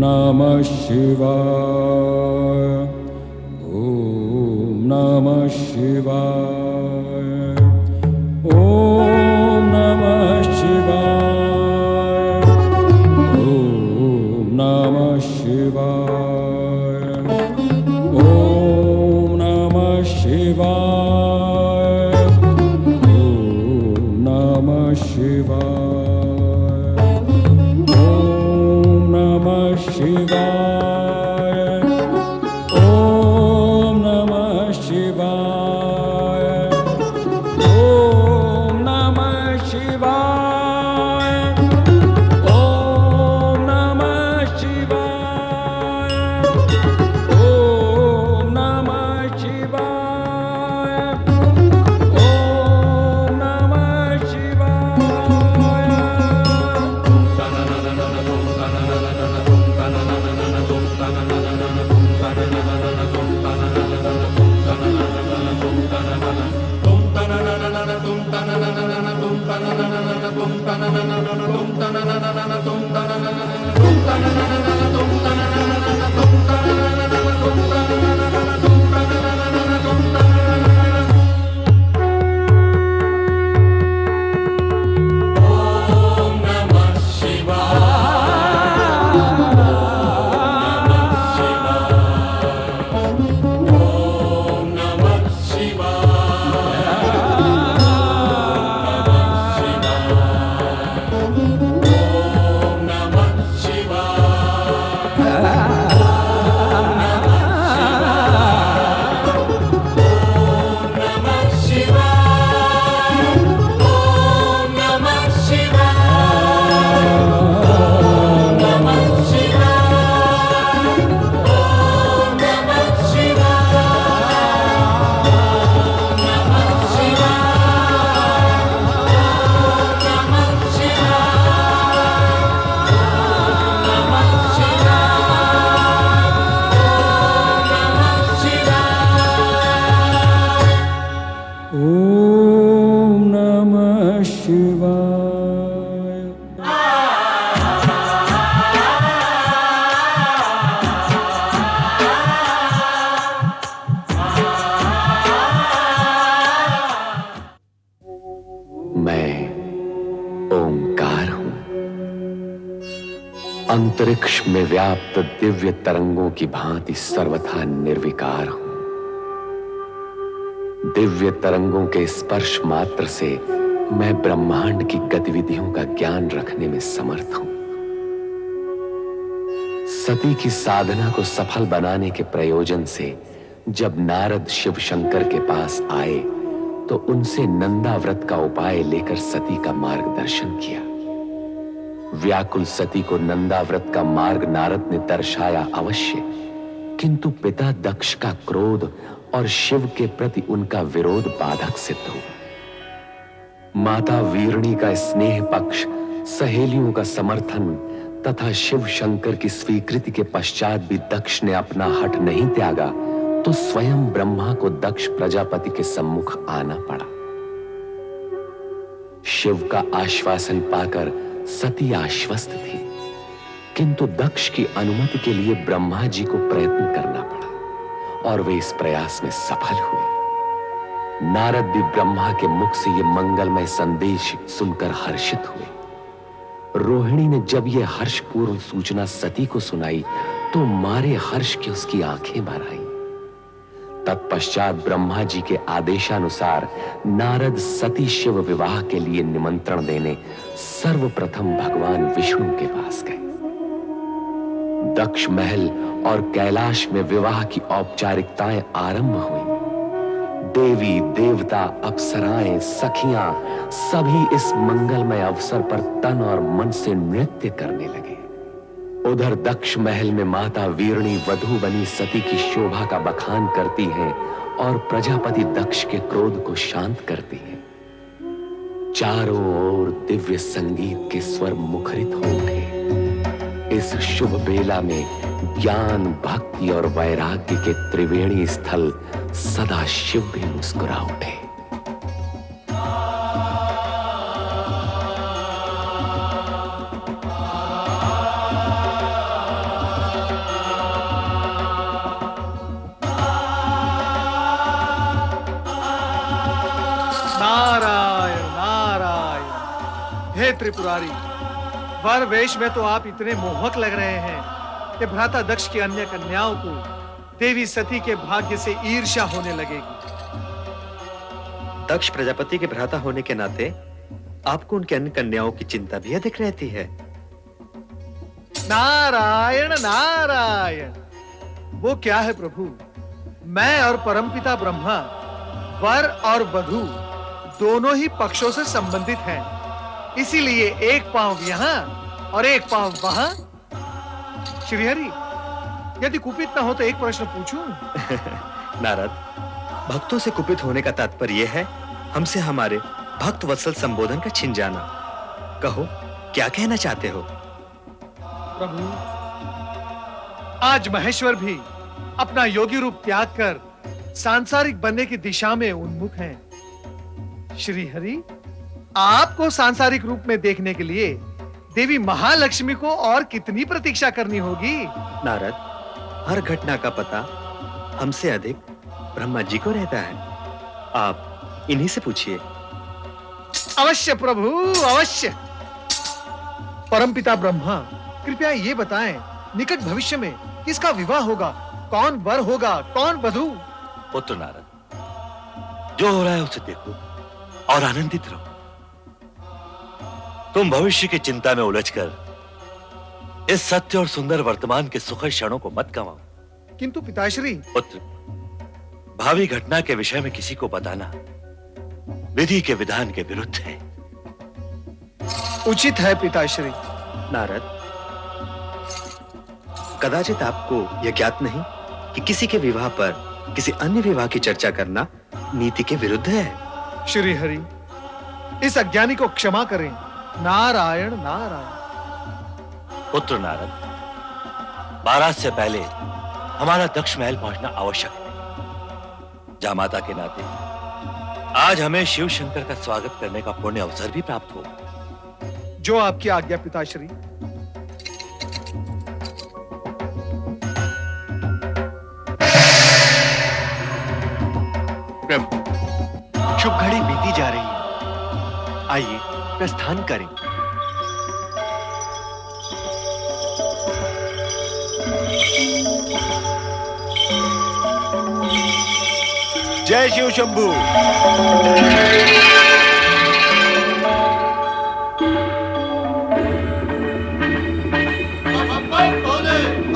नमः शिवाय। ओम नमः शिवाय। ओम नमः शिवाय। ओम नमः शिवाय। ओम नमः शिवाय। ओम नमः शिवाय। ओम नमः शिवाय। ओम नमः शिवाय। ओम नमः शिवाय। ओम नमः शिवाय। ओम नमः शिवाय। ओम नमः शिवाय। ओम नमः शिवाय। मैं ओंकार हूं, अंतरिक्ष में व्याप्त दिव्य तरंगों की भांति सर्वथा निर्विकार हूं। दिव्य तरंगों के स्पर्श मात्र से मैं ब्रह्मांड की गतिविधियों का ज्ञान रखने में समर्थ हूं। सती की साधना को सफल बनाने के प्रयोजन से जब नारद शिव शंकर के पास आए तो उनसे नंदा व्रत का उपाय लेकर सती का मार्गदर्शन किया। व्याकुल सती को नंदा व्रत का मार्ग नारद ने दर्शाया अवश्य, किंतु पिता दक्ष का क्रोध और शिव के प्रति उनका विरोध बाधक सिद्ध हुआ। माता वीरणी का स्नेह पक्ष, सहेलियों का समर्थन तथा शिव शंकर की स्वीकृति के पश्चात भी दक्ष ने अपना हठ नहीं त्यागा तो स्वयं ब्रह्मा को दक्ष प्रजापति के सम्मुख आना पड़ा। शिव का आश्वासन पाकर सती आश्वस्त थी, किंतु दक्ष की अनुमति के लिए ब्रह्मा जी को प्रयत्न करना पड़ा और वे इस प्रयास में सफल हुए। नारद भी ब्रह्मा के मुख से यह मंगलमय संदेश सुनकर हर्षित हुए। रोहिणी ने जब यह हर्षपूर्ण सूचना सती को सुनाई तो मारे हर्ष की उसकी आंखें भर आईं। तत्पश्चात ब्रह्मा जी के आदेशानुसार नारद सती शिव विवाह के लिए निमंत्रण देने सर्वप्रथम भगवान विष्णु के पास गए। दक्ष महल और कैलाश में विवाह की औपचारिकताएं आरंभ हुई। देवी देवता, अप्सराएं, सखियां सभी इस मंगलमय अवसर पर तन और मन से नृत्य करने लगे। उधर दक्ष महल में माता वीरणी वधू बनी सती की शोभा का बखान करती हैं और प्रजापति दक्ष के क्रोध को शांत करती हैं। चारों ओर दिव्य संगीत के स्वर मुखरित हो उठे। इस शुभ बेला में ज्ञान, भक्ति और वैराग्य के त्रिवेणी स्थल सदा शिव भी मुस्कुरा उठे। हे त्रिपुरारी, वर वेश में तो आप इतने मोहक लग रहे हैं कि भ्राता दक्ष की अन्य कन्याओं को देवी सती के भाग्य से ईर्ष्या होने लगेगी। दक्ष प्रजापति के भ्राता होने के नाते आपको उनके अन्य कन्याओं की चिंता भी अधिक रहती है। नारायण नारायण, वो क्या है प्रभु, मैं और परमपिता ब्रह्मा वर और वधू दोनों ही पक्षों से संबंधित हैं, इसीलिए एक पांव यहां और एक पांव वहां। श्रीहरि, यदि कुपित न हो तो एक प्रश्न पूछूं? नारद, भक्तों से कुपित होने का तात्पर्य यह है हमसे हमारे भक्त वत्सल संबोधन का छिन जाना। कहो, क्या कहना चाहते हो? प्रभु, आज महेश्वर भी अपना योगी रूप त्याग कर सांसारिक बनने की दिशा में उन्मुख हैं। श्री हरि, आपको सांसारिक रूप में देखने के लिए देवी महालक्ष्मी को और कितनी प्रतीक्षा करनी होगी? नारद, हर घटना का पता हमसे अधिक ब्रह्मा जी को रहता है। आप इन्हीं से पूछिए। अवश्य प्रभु, अवश्य। परमपिता ब्रह्मा, कृपया ये बताएं, निकट भविष्य में किसका विवाह होगा? कौन वर होगा, कौन वधू? पुत्र नारद, जो हो रहा है उसे देखो और आनंदित रहो। तुम भविष्य की चिंता में उलझकर इस सत्य और सुंदर वर्तमान के सुखद क्षणों को मत गंवाओ। किंतु पिताश्री। पुत्र, भावी घटना के विषय में किसी को बताना विधि के विधान के विरुद्ध है। उचित है पिताश्री। नारद, कदाचित आपको यह ज्ञात नहीं कि किसी के विवाह पर किसी अन्य विवाह की चर्चा करना नीति के विरुद्ध है। श्री हरि, इस अज्ञानी को क्षमा करें। नारायण नारायण। पुत्र नारद, बारात से पहले हमारा दक्ष महल पहुंचना आवश्यक है। जामाता के नाते आज हमें शिव शंकर का स्वागत करने का पुण्य अवसर भी प्राप्त हो। जो आपकी आज्ञा पिताश्री। प्रभु, शुभ घड़ी बीती जा रही है, आइए प्रस्थान करें। जय शिव शंभू।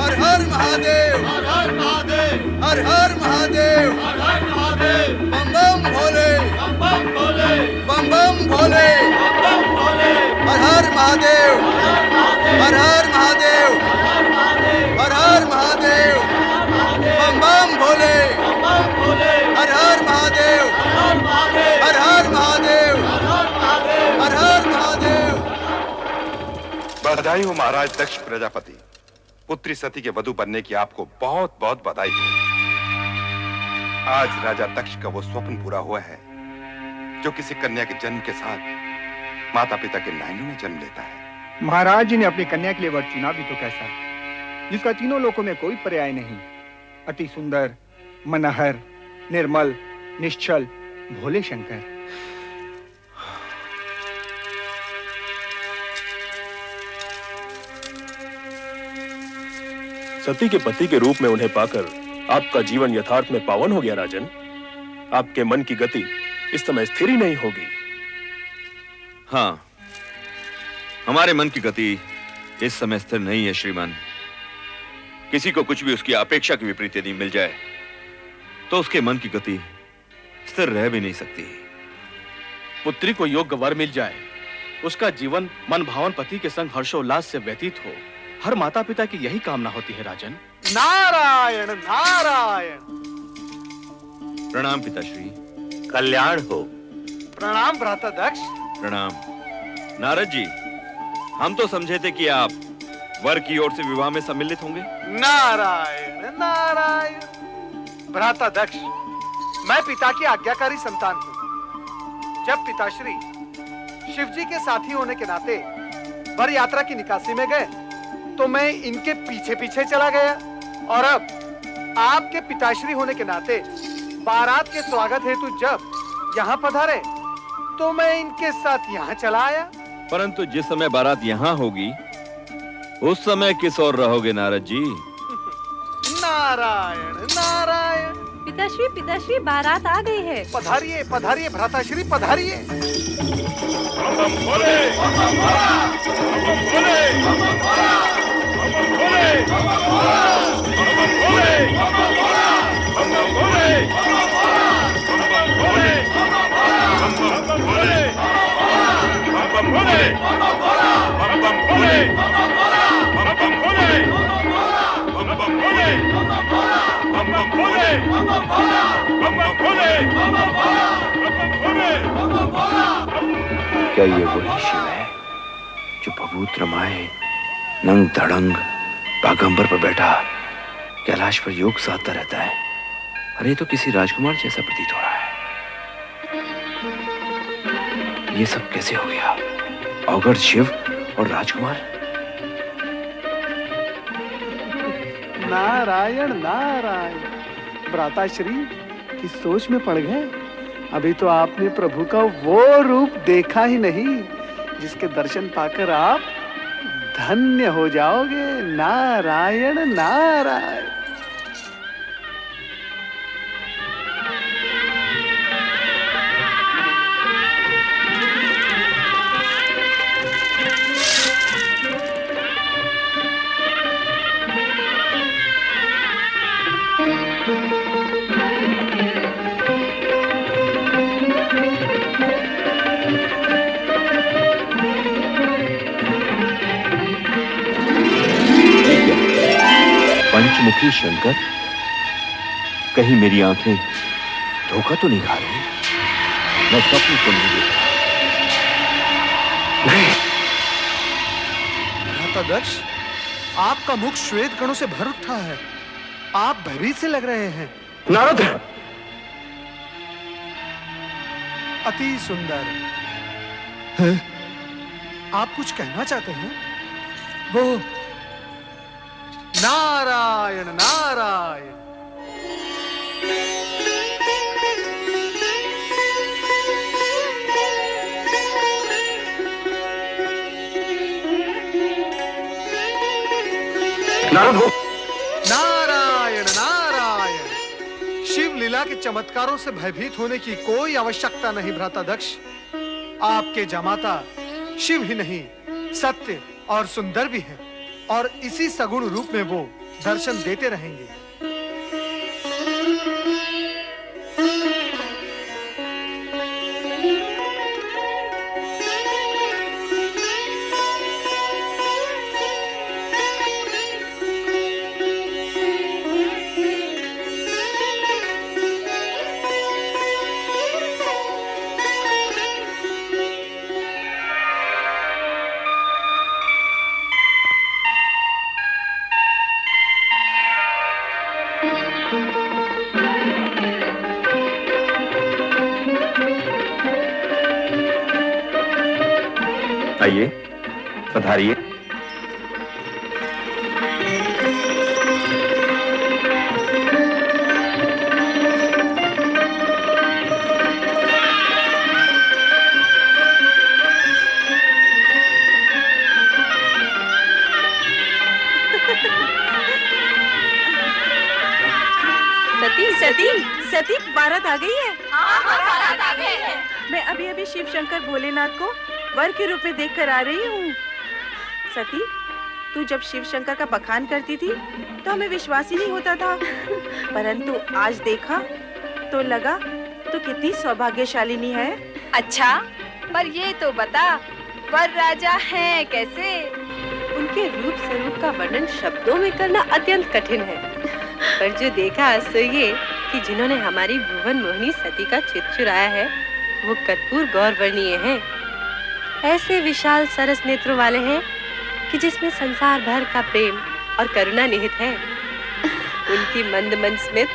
हर हर महादेव, हर हर महादेव, हर हर महादेव, हर हर महादेव, बम बम भोले, बम बम भोले, बम बम भोले, बम बम भोले, हर हर महादेव, हर हर महादेव, हर हर महादेव, बम बम भोले, बम बम भोले, हर हर महादेव, हर हर महादेव, हर हर महादेव। बधाई हो महाराज दक्ष प्रजापति, पुत्री सती के वधू बनने की आपको बहुत बहुत बधाई हो। आज राजा दक्ष का वो स्वप्न पूरा हुआ है जो किसी कन्या के जन्म के साथ माता पिता के नयनों में जन्म लेता है। महाराज जी ने अपनी कन्या के लिए वर चुना भी तो कैसा, जिसका तीनों लोकों में कोई पर्याय नहीं। अति सुंदर, मनहर, निर्मल, निश्चल, भोले शंकर। सती के पति के रूप में उन्हें पाकर आपका जीवन यथार्थ में पावन हो गया राजन। आपके मन की गति इस समय स्थिर ही नहीं होगी। हाँ, हमारे मन की गति इस समय स्थिर नहीं है श्रीमान। किसी को कुछ भी उसकी अपेक्षा के विपरीत यदि मिल जाए तो उसके मन की गति स्थिर रह भी नहीं सकती। पुत्री को योग्य वर मिल जाए, उसका जीवन मन भावन पति के संग हर्षोल्लास से व्यतीत हो, हर माता पिता की यही कामना होती है राजन। नारायण नारायण। प्रणाम पिताश्री। कल्याण हो। प्रणाम भ्राता दक्ष। प्रणाम। नारद जी, हम तो समझे थे कि आप वर की ओर से विवाह में सम्मिलित होंगे। नारायण नारायण। भ्राता दक्ष, मैं पिता की आज्ञाकारी संतान हूँ। जब पिताश्री शिवजी के साथी होने के नाते वर यात्रा की निकासी में गए तो मैं इनके पीछे पीछे चला गया, और अब आपके पिताश्री होने के नाते बारात के स्वागत हेतु जब यहाँ पधारे तो मैं इनके साथ यहाँ चला आया। परंतु जिस समय बारात यहाँ होगी उस समय किस ओर रहोगे नारद जी? नारायण नारायण। पिताश्री बारात आ गई है। पधारिए पधारिए भ्राताश्री पधारिए। क्या ये वही शिव है जो भभूत रमाए नंग धड़ंग बागंबर पर बैठा कैलाश पर योग साधता रहता है? अरे तो किसी राजकुमार जैसा प्रतीत हो रहा है। ये सब कैसे हो गया? औघड़ शिव और राजकुमार। नारायण नारायण। भ्राताश्री किस सोच में पड़ गए? अभी तो आपने प्रभु का वो रूप देखा ही नहीं जिसके दर्शन पाकर आप धन्य हो जाओगे। नारायण नारायण। पंचमुखी शंकर, कहीं मेरी आंखें धोखा तो नहीं खा रही? मैं स्वप्न तो नहीं देख रहा? भ्रातादक्ष, आपका मुख श्वेत कणों से भर उठा है। आप भयभीत से लग रहे हैं। नारद! अति सुंदर। आप कुछ कहना चाहते हैं? वो नारायण नारायण। नारद हो। नारायण नारायण। शिव लीला के चमत्कारों से भयभीत होने की कोई आवश्यकता नहीं भ्रातादक्ष। आपके जमाता शिव ही नहीं सत्य और सुंदर भी हैं और इसी सगुण रूप में वो दर्शन देते रहेंगे। आइए, पधारिए। सती बारात आ गई है। बारात आ गई है। मैं अभी शिव शंकर भोलेनाथ को वर के रूप में देखकर आ रही हूँ। सती, तू जब शिव शंकर का बखान करती थी तो हमें विश्वास ही नहीं होता था, परंतु आज देखा तो लगा तू कितनी सौभाग्यशालिनी है। अच्छा, पर ये तो बता वर राजा हैं कैसे? उनके रूप स्वरूप का वर्णन शब्दों में करना अत्यंत कठिन है, पर जो देखा सो ये कि जिन्होंने हमारी भुवन मोहिनी सती का चित चुराया है वो कर्पूर गौरवर्णीय हैं। ऐसे विशाल सरस नेत्रों वाले हैं कि जिसमें संसार भर का प्रेम और करुणा निहित है। उनकी मंद मंद स्मित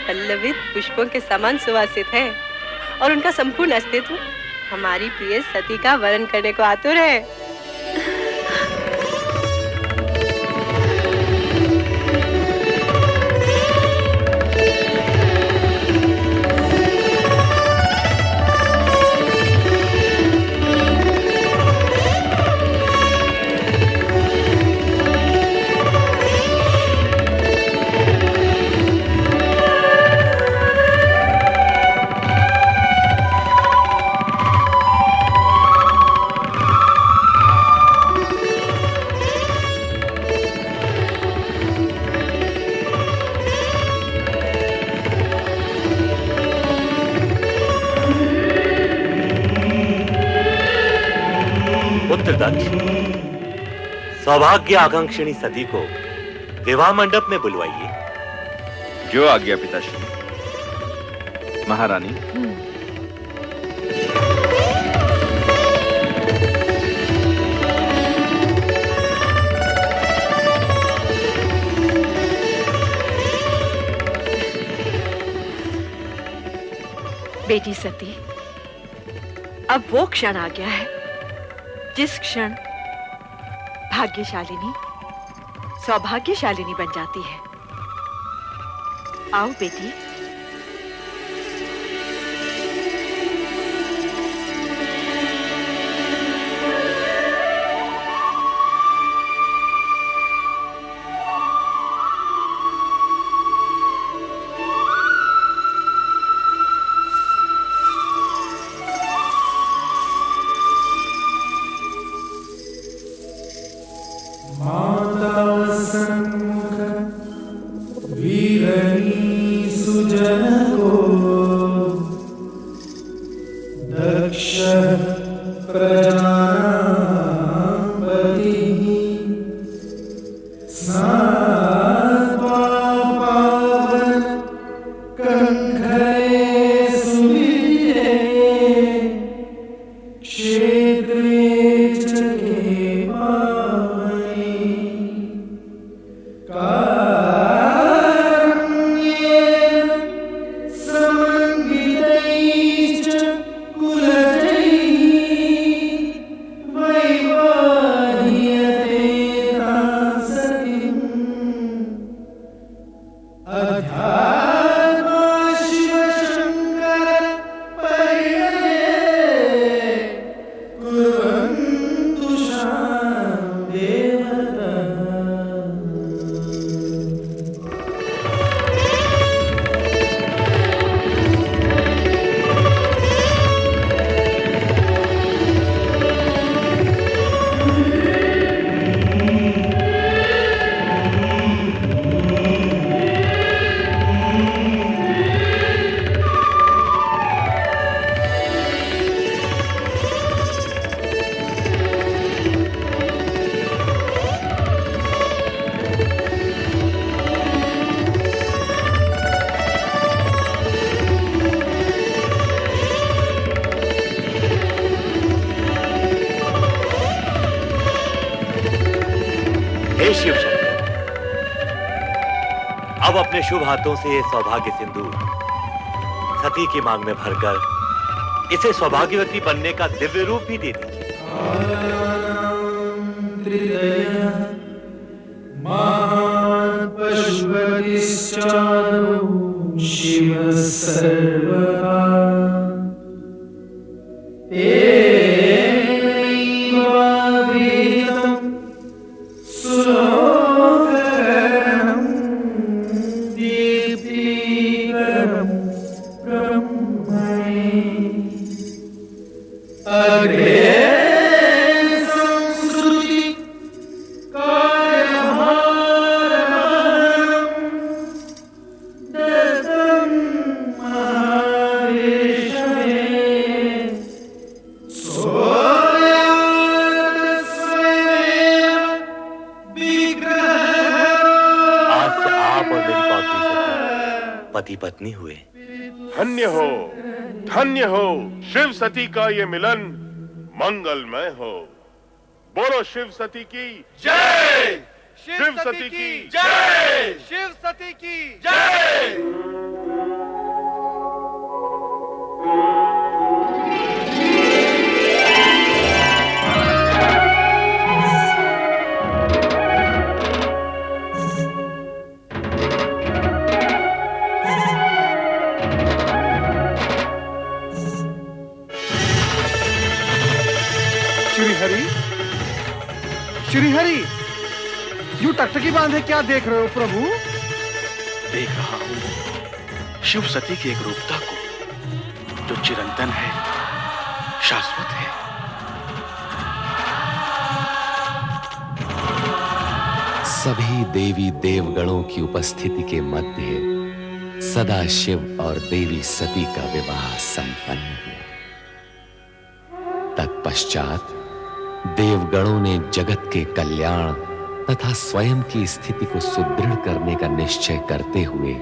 पल्लवित पुष्पों के समान सुवासित है और उनका संपूर्ण अस्तित्व हमारी प्रिय सती का वरण करने को आतुर है। सौभाग्य आकांक्षिणी सती को विवाह मंडप में बुलवाइए। जो आज्ञा पिताश्री। महारानी। बेटी सती, अब वो क्षण आ गया है जिस क्षण भाग्यशालिनी सौभाग्यशालिनी बन जाती है। आओ बेटी। अपने शुभ हाथों से ये सौभाग्य सिंदूर सती की मांग में भरकर इसे सौभाग्यवती बनने का दिव्य रूप भी दे दीजिए। शिव सर्वदा पत्नी हुए। धन्य हो शिव सती का ये मिलन मंगलमय हो। बोलो शिव सती की जय। शिव सती की जय। शिव सती की जय। श्रीहरि, यूं टकटकी बांधे क्या देख रहे हो प्रभु? देख रहा हूं शिव सती की एक रूपता को जो चिरंतन है, शाश्वत है। सभी देवी देवगणों की उपस्थिति के मध्य सदा शिव और देवी सती का विवाह संपन्न हुआ। तत्पश्चात देवगणों ने जगत के कल्याण तथा स्वयं की स्थिति को सुदृढ़ करने का निश्चय करते हुए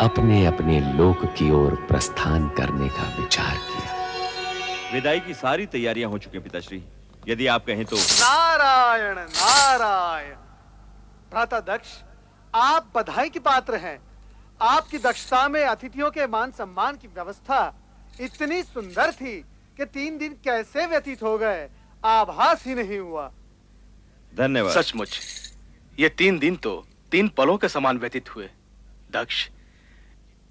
अपने अपने लोक की ओर प्रस्थान करने का विचार किया। विदाई की सारी तैयारियां हो चुकी हैं पिताश्री, यदि आप कहें तो। नारायण नारायण। भ्राता दक्ष, आप बधाई के पात्र हैं। आपकी दक्षता में अतिथियों के मान सम्मान की व्यवस्था इतनी सुंदर थी कि 3 दिन कैसे व्यतीत हो गए आभास ही नहीं हुआ। धन्यवाद। सचमुच ये 3 दिन तो 3 पलों के समान व्यतीत हुए। दक्ष,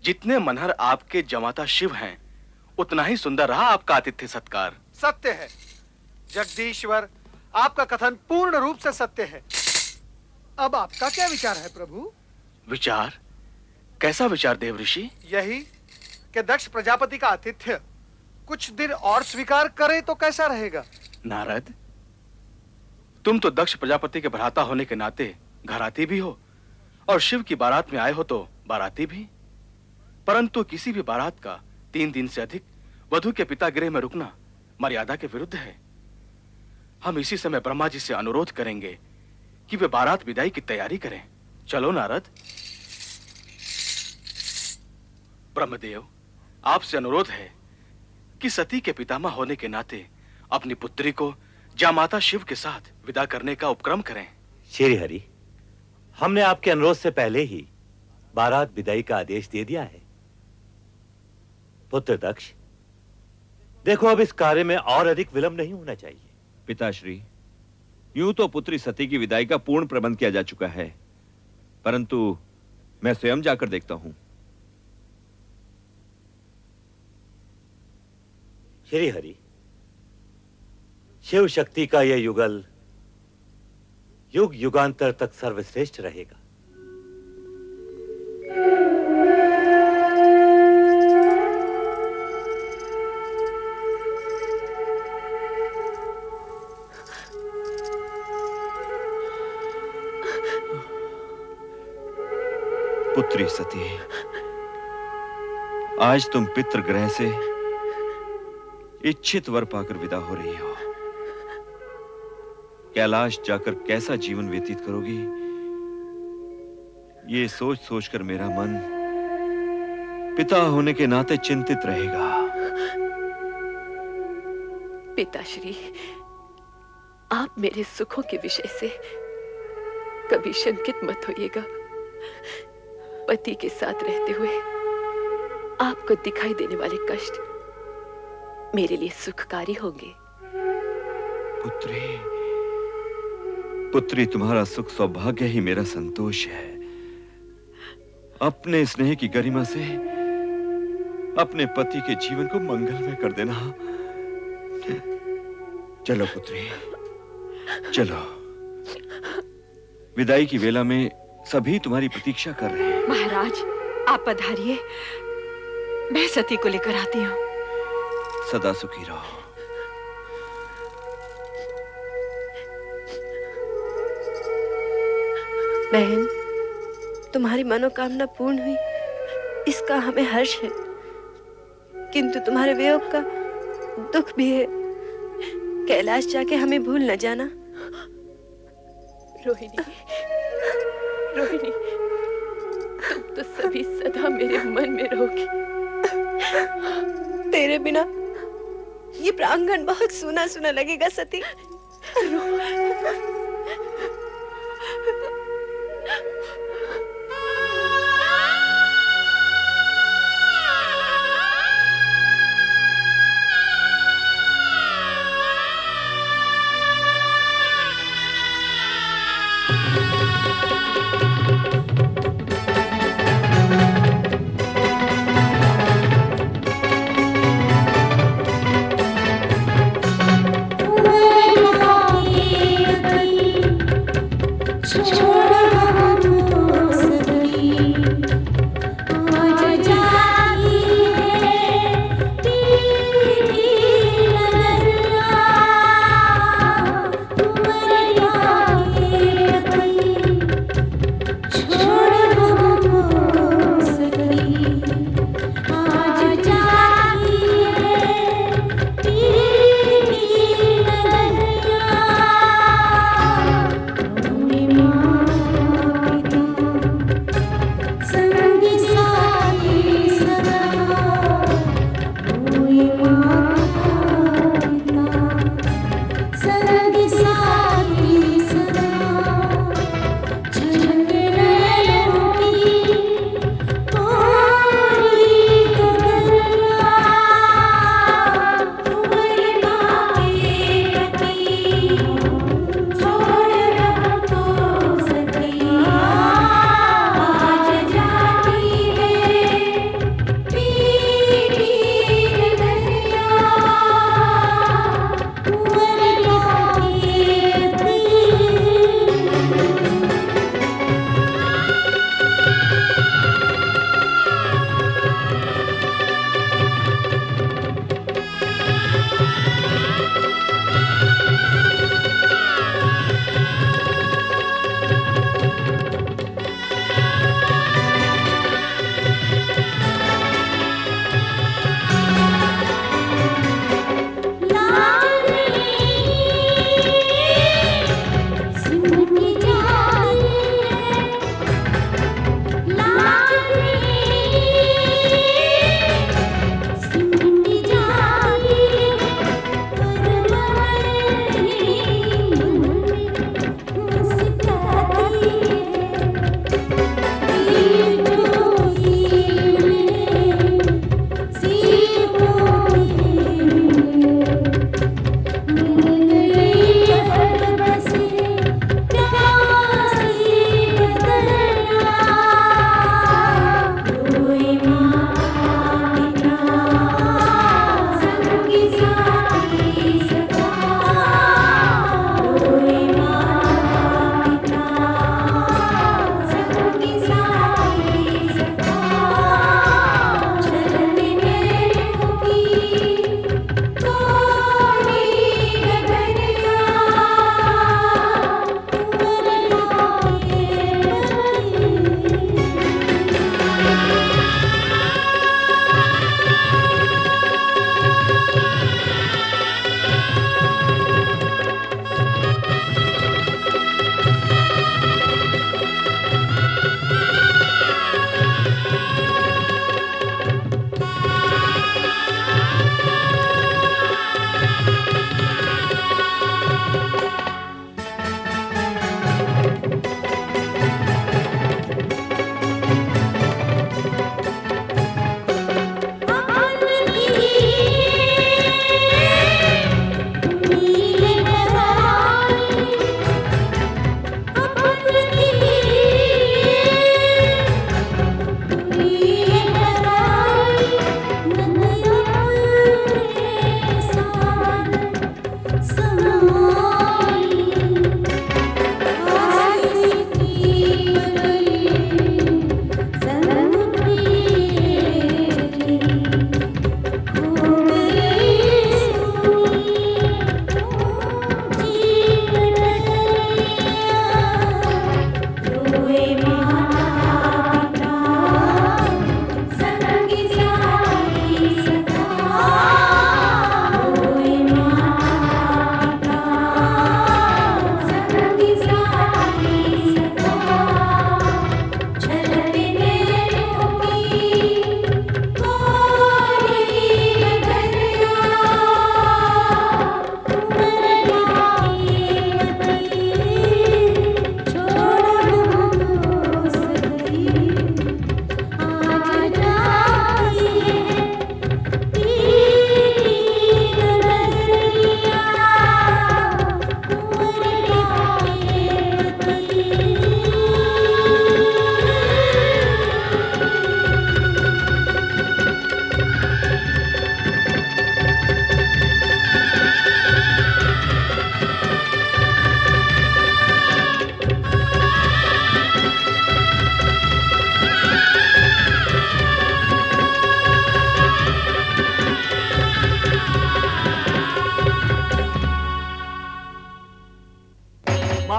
जितने मनहर आपके जमाता शिव हैं, उतना ही सुंदर रहा आपका आतिथ्य सत्कार। सत्य है जगदीश्वर, आपका कथन पूर्ण रूप से सत्य है। अब आपका क्या विचार है प्रभु? विचार? कैसा विचार देव ऋषि? यही कि दक्ष प्रजापति का आतिथ्य कुछ दिन और स्वीकार करे तो कैसा रहेगा? नारद, तुम तो दक्ष प्रजापति के भ्राता होने के नाते घराती भी हो और शिव की बारात में आए हो तो बाराती भी। परंतु किसी भी बारात का 3 दिन से अधिक वधु के पिता गृह में रुकना मर्यादा के विरुद्ध है। हम इसी समय ब्रह्मा जी से अनुरोध करेंगे कि वे बारात विदाई की तैयारी करें। चलो नारद। ब्रह्मदेव, आपसे अनुरोध है कि सती के पितामह होने के नाते अपनी पुत्री को जामाता शिव के साथ विदा करने का उपक्रम करें। श्री हरि, हमने आपके अनुरोध से पहले ही बारात विदाई का आदेश दे दिया है। पुत्र दक्ष, देखो अब इस कार्य में और अधिक विलंब नहीं होना चाहिए। पिताश्री, यूं तो पुत्री सती की विदाई का पूर्ण प्रबंध किया जा चुका है, परंतु मैं स्वयं जाकर देखता हूं। श्री हरि, शिव शक्ति का यह युगल युग युगांतर तक सर्वश्रेष्ठ रहेगा। पुत्री सती, आज तुम पितृगृह से इच्छित वर पाकर विदा हो रही हो। कैलाश जाकर कैसा जीवन व्यतीत करोगी, ये सोच सोचकर मेरा मन पिता होने के नाते चिंतित रहेगा। पिताश्री, आप मेरे सुखों के विषय से कभी शंकित मत होइएगा। पति के साथ रहते हुए आपको दिखाई देने वाले कष्ट मेरे लिए सुखकारी होंगे। पुत्री, पुत्री, तुम्हारा सुख सौभाग्य ही मेरा संतोष है। अपने स्नेह की गरिमा से अपने पति के जीवन को मंगलमय कर देना। चलो पुत्री, चलो। विदाई की वेला में सभी तुम्हारी प्रतीक्षा कर रहे हैं। महाराज, आप पधारिए, मैं सती को लेकर आती हूँ। सदा सुखी रहो। बहन, तुम्हारी मनोकामना पूर्ण हुई, इसका हमें हर्ष है, किंतु तुम्हारे वियोग का दुख भी है। कैलाश जाके हमें भूल न जाना। रोहिणी, रोहिणी, तुम तो सभी सदा मेरे मन में रहोगी। तेरे बिना ये प्रांगण बहुत सूना सूना लगेगा सती। Thank you.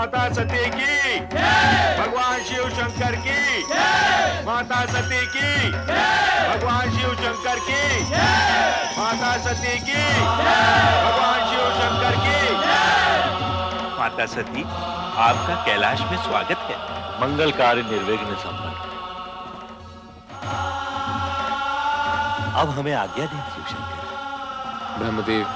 माता सती की, भगवान शिव शंकर की, माता सती की, भगवान शिव शंकर की, माता सती की, भगवान शिव शंकर की। माता सती, आपका कैलाश में स्वागत है। मंगल कार्य निर्विघ्न संपन्न। अब हमें आज्ञा दें शिव शंकर। ब्रह्मदेव,